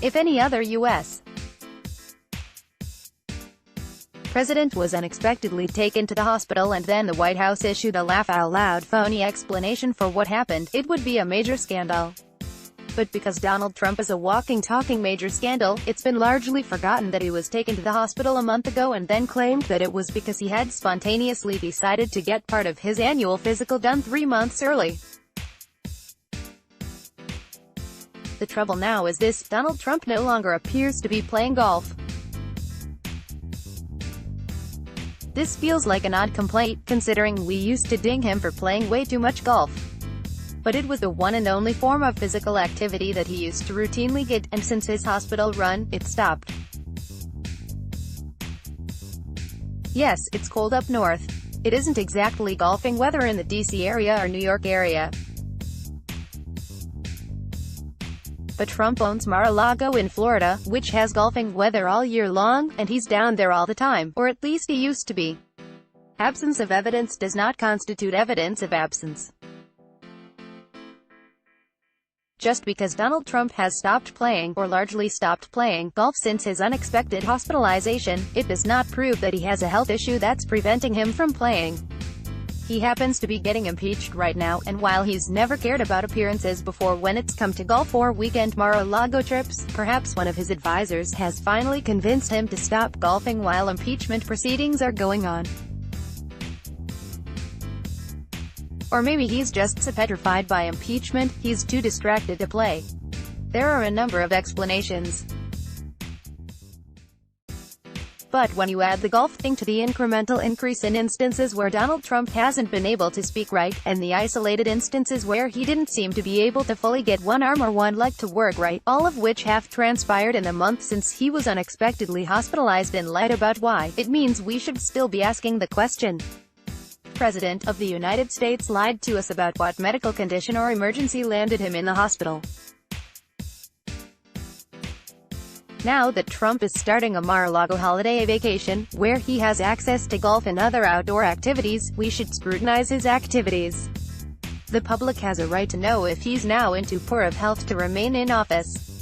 if any other U.S. president was unexpectedly taken to the hospital and then the White House issued a laugh-out-loud phony explanation for what happened, it would be a major scandal. But because Donald Trump is a walking, talking major scandal, it's been largely forgotten that he was taken to the hospital a month ago and then claimed that it was because he had spontaneously decided to get part of his annual physical done 3 months early. The trouble now is this: Donald Trump no longer appears to be playing golf. This feels like an odd complaint, considering we used to ding him for playing way too much golf. But it was the one and only form of physical activity that he used to routinely get, and since his hospital run, it stopped. Yes, it's cold up north. It isn't exactly golfing weather in the DC area or New York area. But Trump owns Mar-a-Lago in Florida, which has golfing weather all year long, and he's down there all the time, or at least he used to be. Absence of evidence does not constitute evidence of absence. Just because Donald Trump has stopped playing, or largely stopped playing, golf since his unexpected hospitalization, it does not prove that he has a health issue that's preventing him from playing. He happens to be getting impeached right now, and while he's never cared about appearances before when it's come to golf or weekend Mar-a-Lago trips, perhaps one of his advisors has finally convinced him to stop golfing while impeachment proceedings are going on. Or maybe he's just so petrified by impeachment, he's too distracted to play. There are a number of explanations. But when you add the golf thing to the incremental increase in instances where Donald Trump hasn't been able to speak right, and the isolated instances where he didn't seem to be able to fully get one arm or one leg to work right, all of which have transpired in the month since he was unexpectedly hospitalized and lied about why, it means we should still be asking the question. The President of the United States lied to us about what medical condition or emergency landed him in the hospital. Now that Trump is starting a Mar-a-Lago holiday vacation, where he has access to golf and other outdoor activities, we should scrutinize his activities. The public has a right to know if he's now in too poor of health to remain in office.